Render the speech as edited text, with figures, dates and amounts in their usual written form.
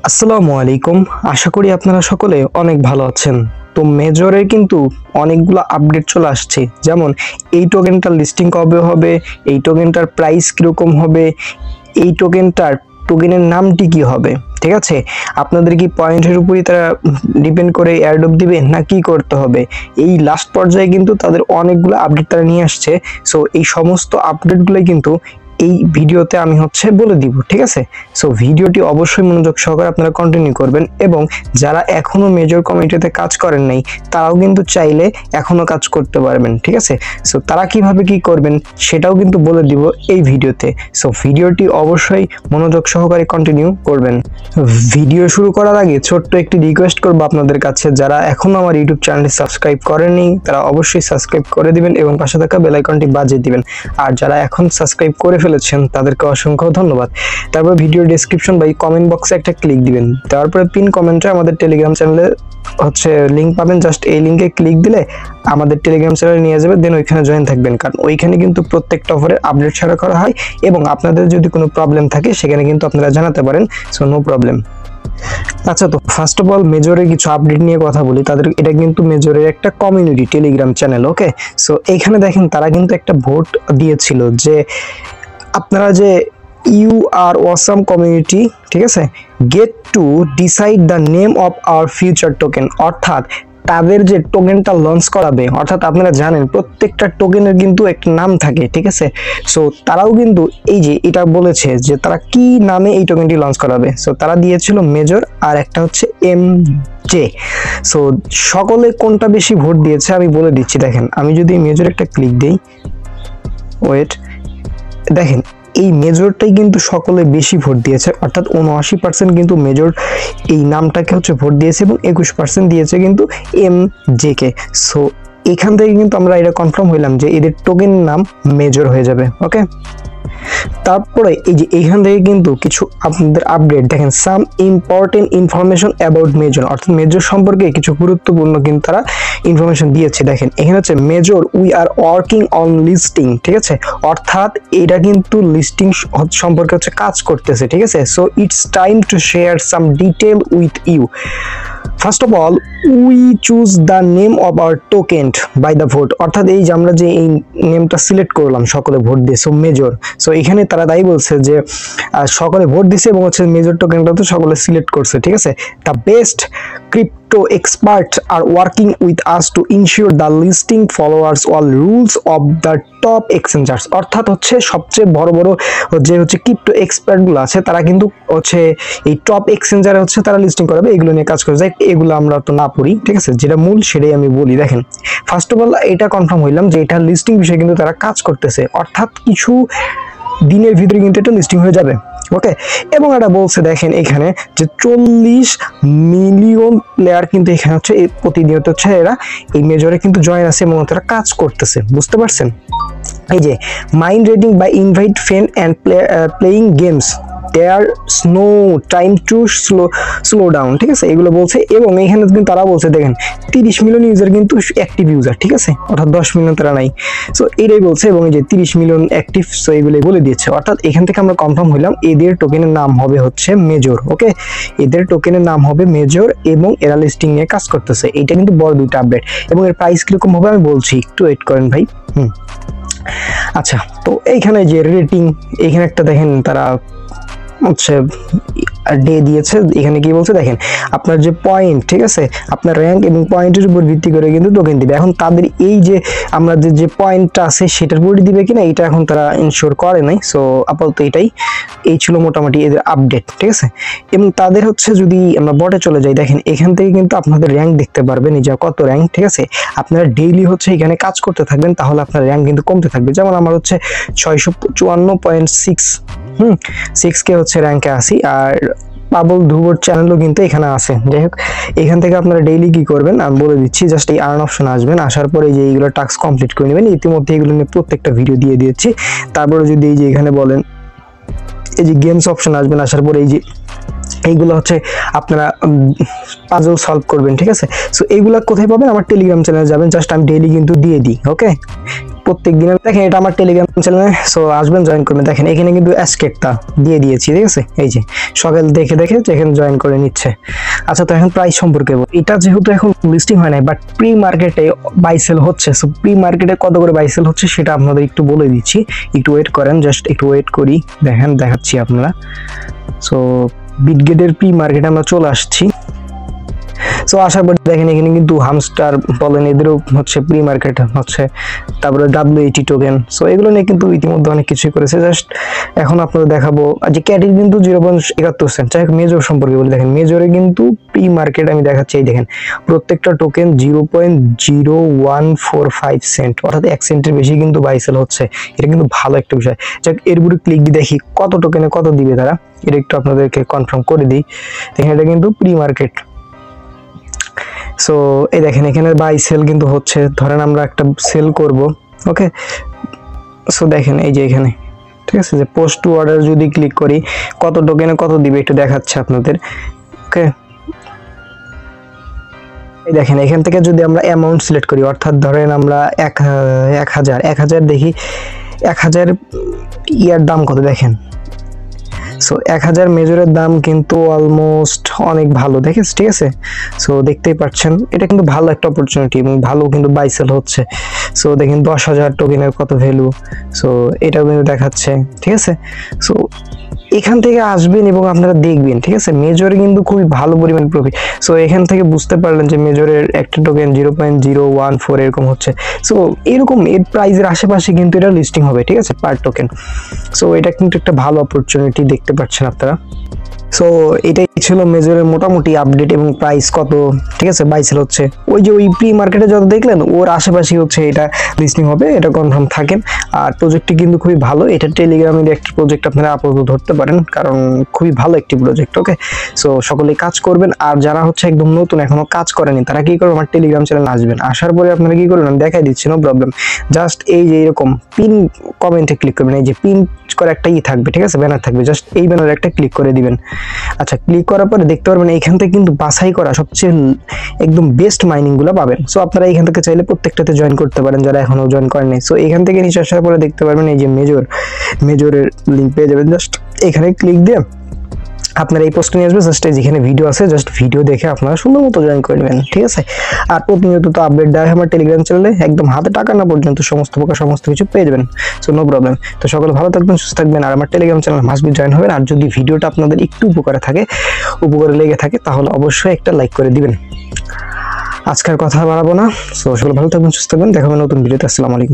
আসসালামু আলাইকুম। আশা করি আপনারা সকলে অনেক ভালো আছেন। তো মেজরের কিন্তু অনেকগুলো আপডেট চলে আসছে, যেমন এই টোকেনটার লিস্টিং কবে হবে, এই টোকেনটার প্রাইস কিরকম হবে, এই টোকেনের নামটি কি হবে। ঠিক আছে, আপনাদের কি পয়েন্টের উপরই তারা ডিপেন্ড করে এয়ারড্রপ দিবে না কি করতে হবে, এই লাস্ট পর্যায়ে কিন্তু তাদের অনেকগুলো আপডেট তারা নিয়ে আসছে। সো এই সমস্ত আপডেটগুলোই কিন্তু এই ভিডিওতে আমি বলে দিব। ঠিক আছে, সো ভিডিওটি অবশ্যই মনোযোগ সহকারে আপনারা কন্টিনিউ করবেন, এবং যারা এখনো মেজর কমিটিতে কাজ করেন নাই তারাও কিন্তু চাইলে এখনো কাজ করতে পারবেন। ঠিক আছে, সো তারা কিভাবে কি করবেন সেটাও কিন্তু বলে দিব এই ভিডিওতে। সো ভিডিওটি অবশ্যই মনোযোগ সহকারে কন্টিনিউ করবেন। ভিডিও শুরু করার আগে ছোট্ট একটি রিকোয়েস্ট করব আপনাদের কাছে, যারা এখনো আমার ইউটিউব চ্যানেলটি সাবস্ক্রাইব করেননি তারা অবশ্যই সাবস্ক্রাইব করে দিবেন এবং পাশে থাকা বেল আইকনটি বাজিয়ে দিবেন। আর যারা এখন সাবস্ক্রাইব করে ফেলেছেন তাদেরকে অসংখ্য ধন্যবাদ। তারপর ভিডিও ডেসক্রিপশন বা কমেন্ট বক্সে একটা ক্লিক দিবেন, তারপরে পিন কমেন্টে আমাদের টেলিগ্রাম চ্যানেলে লিংক পাবেন। জাস্ট এই লিংকে ক্লিক দিলে আমাদের টেলিগ্রাম চ্যানেলে নিয়ে যাবে, দেন ওইখানে জয়েন থাকবেন, কারণ ওইখানে কিন্তু প্রত্যেকটা অফারের আপডেট শেয়ার করা হয় এবং আপনাদের যদি কোনো প্রবলেম থাকে সেখানে কিন্তু আপনারা জানাতে পারেন। So no problem. আচ্ছা, তো ফার্স্ট অফ অল মেজরের কিছু আপডেট নিয়ে কথা বলি। এটা কিন্তু মেজরের একটা কমিউনিটি টেলিগ্রাম চ্যানেল। ওকে, সো এইখানে দেখেন তারা কিন্তু একটা ভোট দিয়েছিল যে আপনারা যে ইউ আর ওয়াসাম কমিউনিটি, ঠিক আছে, get to decide the name of our future token. অর্থাৎ তাদের যে টোকেনটা লঞ্চ করাবে, অর্থাৎ আপনারা জানেন প্রত্যেকটা টোকেনের কিন্তু একটা নাম থাকে। ঠিক আছে, সো তারাও কিন্তু এই যে এটা বলেছে যে তারা কি নামে এই টোকেনটি লঞ্চ করাবে। সো তারা দিয়েছিল মেজর আর একটা MJ। সো সকলে কোনটা বেশি ভোট দিয়েছে আমি বলে দিচ্ছি। দেখেন, আমি যদি মেজর একটা ক্লিক দিই, ওয়েট, দেখেন এই মেজরটাই কিন্তু সকলে বেশি ভোট দিয়েছে, অর্থাৎ 79% কিন্তু মেজর এই নামটাকে ভোট দিয়েছে এবং 21% দিয়েছে কিন্তু MJ কে। সো এখান থেকে কিন্তু আমরা এটা কনফার্ম হইলাম যে এদের টোকেনের নাম মেজর হয়ে যাবে। ওকে, তারপরে এই যে এইখান থেকে কিন্তু কিছু আপনাদের আপডেট দেখেন, some important information about major, অর্থাৎ মেজর সম্পর্কে কিছু গুরুত্বপূর্ণ কিন্তু তারা ইনফরমেশন দিয়েছে। দেখেন এখানে major we are working on listing. ঠিক আছে, অর্থাৎ এটা কিন্তু লিস্টিং সম্পর্কে কাজ করতেছে। ঠিক আছে, so it's time to share some detail with you. First of all we choose the name of our token by the vote, অর্থাৎ এই যে আমরা যে এই নেমটা সিলেক্ট করলাম সকলে ভোট দিয়ে, সো মেজর। সো এখানে তারা তাই বলছে যে সকলে ভোট দিছে এবং মেজর টোকেনটা তো সকলে সিলেক্ট করছে। ঠিক আছে, the best crypto expert are working with us to ensure the listing followers all rules of the top exchangers. অর্থাৎ সবচেয়ে বড় বড় যে ক্রিপ্টো এক্সপার্ট গুলো আছে তারা কিন্তু এই টপ এক্সচেঞ্জারে তারা লিস্টিং করাবে, এগুলো নিয়ে কাজ করে যায়। এগুলো আমরা তো না পড়ি, ঠিক আছে, যেটা মূল সেটাই আমি বলি। দেখেন ফার্স্ট অফ অল এটা কনফার্ম হইলাম যে এটা লিস্টিং বিষয়ে কিন্তু তারা কাজ করতেছে, অর্থাৎ কিছু দিনের ভিতরে কিন্তু এটা লিস্টিং হয়ে যাবে। ওকে, এবং এটা বলছে দেখেন এখানে যে 40 মিলিয়ন প্লেয়ার কিন্তু এখানে প্রতিনিয়ত এরা এই মেজরে কিন্তু জয়েন আছে এবং তারা কাজ করতেছে। বুঝতে পারছেন? এই যে mind reading by invite friend and playing games, there's no time to slow down। ঠিক আছে, এগুলো বলছে এবং এখানে কিন্তু তারা বলছে দেখেন 30 মিলিয়ন ইউজার কিন্তু অ্যাক্টিভ ইউজার। ঠিক আছে, অর্থাৎ 10 মিলিয়ন তারা নাই। সো এটাই বলছে এবং এই যে 30 মিলিয়ন অ্যাক্টিভ, সো এগুলো বলে দিয়েছে। অর্থাৎ এখান থেকে আমরা কনফার্ম হইলাম এদের টোকেনের নাম হবে মেজর। ওকে, এদের টোকেনের নাম হবে মেজর এবং এরা লিস্টিং নিয়ে কাজ করতেছে। এইটা কিন্তু বড় দুইটা আপডেট এবং এর প্রাইস কিরকম হবে আমি বলছি, একটু ওয়েট করেন ভাই। আচ্ছা, তো এইখানে যে রেটিং, এখানে একটা দেখেন তারা ডে দিয়েছে। এখানে কি বলছে দেখেন আপনার যে পয়েন্ট, ঠিক আছে, আপনার র্যাঙ্ক এবং পয়েন্টের উপর ভিত্তি করে কিন্তু টোকেন দিবে। এখন তাদের এই যে আমরা যে পয়েন্টটা আছে সেটার উপর দিবে কিনা এটা এখন তারা ইনশিওর করে নাই। সো আপাতত এই ছিল মোটামুটি এদের আপডেট। ঠিক আছে, এবং তাদের যদি আমরা বটে চলে যাই, দেখেন এখান থেকে কিন্তু আপনাদের র্যাঙ্ক দেখতে পারবেন, এই যে কত র্যাঙ্ক। ঠিক আছে, আপনারা ডেইলি এখানে কাজ করতে থাকবেন, তাহলে আপনার র্যাঙ্ক কিন্তু কমতে থাকবে। যেমন আমার 654.6 6K র্যাঙ্কে আসি, আর পাবল ধ্রুবর চ্যানেলও কিন্তু এখানে আছে। যাই হোক, এখান থেকে আপনারা ডেইলি কি করবেন আমি বলে দিচ্ছি। জাস্ট এই আর্ন অপশন আসবেন, আসার পরে যে এইগুলো টাস্ক কমপ্লিট করে নেবেন। ইতিমধ্যে এগুলো নিয়ে প্রত্যেকটা ভিডিও দিয়ে দিয়েছি। তারপরে যদি এই যে এখানে বলেন এই যে গেমস অপশন আসবেন, আসার পরে এই যে এইগুলো আপনারা পাজল সলভ করবেন। ঠিক আছে, সো এইগুলা কোথায় পাবেন? আমার টেলিগ্রাম চ্যানেলে যাবেন, জাস্ট আমি ডেইলি কিন্তু দিয়ে দিই। ওকে, প্রত্যেক দিনে দেখেন এটা আমার টেলিগ্রাম চ্যানেলে, সো আসবেন জয়েন করবেন। দেখেন এখানে কিন্তু অ্যাসকেটটা দিয়ে দিয়েছি, ঠিক আছে, এই যে সকাল দেখে এখানে জয়েন করে নিচ্ছে। আচ্ছা, তো এখন প্রাইস সম্পর্কে এটা যেহেতু এখন লিস্টিং হয় নাই, বাট প্রি মার্কেটে বাই সেল হচ্ছে। সো প্রি মার্কেটে কত করে বাই সেল হচ্ছে সেটা আপনাদের একটু বলে দিচ্ছি, একটু ওয়েট করেন, জাস্ট একটু ওয়েট করি, দেখেন দেখাচ্ছি আপনারা। সো বিটগেটের প্রি মার্কেটে আমরা চলে আসছি। সো আসার পর দেখেন এখানে কিন্তু হামস্টার বলেন, এদেরও হচ্ছে প্রি মার্কেট হচ্ছে, তারপরে WAT টোকেন। সো এগুলো নিয়ে কিন্তু ইতিমধ্যে অনেক কিছুই করেছে। জাস্ট এখন আপনাদের দেখাবো যে ক্যাটির কিন্তু 0.71 সেন্ট। যাই হোক, মেজর সম্পর্কে বলি, দেখেন মেজরে কিন্তু প্রি মার্কেট আমি দেখাচ্ছি, এই দেখেন প্রত্যেকটা টোকেন 0.0145 সেন্ট, অর্থাৎ 1 সেন্টের বেশি কিন্তু বাই সেল হচ্ছে। এটা কিন্তু ভালো একটা বিষয়। যাক, এর উপরে ক্লিক দিয়ে দেখি কত টোকেনে কত দিবে তারা, এটা একটু আপনাদেরকে কনফার্ম করে দিই। দেখেন এটা কিন্তু প্রি মার্কেট। সো এই দেখেন এখানে বাই সেল কিন্তু হচ্ছে, ধরেন আমরা একটা সেল করব, ওকে। সো দেখেন এই যে এখানে, ঠিক আছে, যে পোস্ট টু অর্ডার যদি ক্লিক করি কত টোকেনে কত দিবে একটু দেখাচ্ছে আপনাদের, ওকে। এই দেখেন এখান থেকে যদি আমরা অ্যামাউন্ট সিলেক্ট করি, অর্থাৎ ধরেন আমরা 1000 দেখি 1000 ইয়ার দাম কত দেখেন। সো 1000 মেজরের দাম কিন্তু অলমোস্ট অনেক ভালো, দেখেন, ঠিক আছে। সো দেখতেই পাচ্ছেন এটা কিন্তু ভালো একটা অপরচুনিটি এবং ভালো কিন্তু বাই সেল হচ্ছে। সো দেখেন 10,000 টোকেনের কত ভ্যালু, সো এটাও কিন্তু দেখাচ্ছে, ঠিক আছে। সো এখান থেকে আসবেন এবং আপনারা দেখবেন, ঠিক আছে, মেজরে কিন্তু খুবই ভালো পরিমাণ প্রফিট। সো এখান থেকে বুঝতে পারলেন যে মেজরের একটা টোকেন 0.014 এরকম হচ্ছে। সো এরকম এর প্রাইজের আশেপাশে কিন্তু এটা লিস্টিং হবে, ঠিক আছে, পার টোকেন। সো এটা কিন্তু একটা ভালো অপরচুনিটি, দেখতে পাচ্ছেন আপনারা। সো এটাই ছিল মেজরের মোটামুটি আপডেট এবং প্রাইস কত, ঠিক আছে, বাই সেল হচ্ছে। ওই যে ওই প্রি মার্কেটে যত দেখলেন ওর আশেপাশে হচ্ছে এটা লিস্টিং হবে, এটা কনফার্ম থাকেন। আর প্রজেক্টটি কিন্তু খুবই ভালো, এটা টেলিগ্রামের একটি প্রজেক্ট আপনারা আপাতত ধরতে পারেন, কারণ খুবই ভালো একটি প্রজেক্ট, ওকে। সো সকলেই কাজ করবেন, আর যারা হচ্ছে একদম নতুন এখনো কাজ করেনি তারা কি করবেন, আমার টেলিগ্রাম চ্যানেল আসবেন, আসার পরে আপনারা কি করবেন আমি দেখাই দিচ্ছি, নো প্রবলেম। জাস্ট এই যে এরকম পিন কমেন্টে ক্লিক করবেন, এই যে পিন করে একটা থাকবে, ঠিক আছে, ব্যানার থাকবে, জাস্ট এই ব্যানারে একটা ক্লিক করে দিবেন। আচ্ছা, ক্লিক করার পরে দেখতে পারবেন এইখান থেকে কিন্তু বাছাই করা সবচেয়ে একদম বেস্ট মাইনিং গুলো পাবেন। সো আপনারা এইখান থেকে চাইলে প্রত্যেকটাতে জয়েন করতে পারেন যারা এখনো জয়েন করেননি। সো এখান থেকে নিচে আসার পরে দেখতে পারবেন এই যে মেজরের লিঙ্ক পেয়ে যাবেন, জাস্ট এখানে ক্লিক দিয়ে আপনারা এই পোস্টে নিয়ে আসবে, জাস্ট যেখানে ভিডিও আছে জাস্ট ভিডিও দেখে আপনারা সুন্দর মতো জয়েন করে নেবেন, ঠিক আছে। আর প্রতিনিয়ত তো আপডেট দেওয়া হয় আমার টেলিগ্রাম চ্যানেলে, একদম হাতে টাকা না পর্যন্ত সমস্ত কিছু পেয়ে যাবেন। So no problem. তো সকলে ভালো থাকবেন, সুস্থ থাকবেন, আর আমার Telegram channel must be join হবেন। আর যদি ভিডিওটা আপনাদের একটু উপকারে লেগে থাকে তাহলে অবশ্যই একটা লাইক করে দিবেন। আজকের কথা বাড়াবো না। সো সকলে ভালো থাকবেন, সুস্থ থাকবেন, দেখা হবে নতুন ভিডিওতে। আসসালামু আলাইকুম।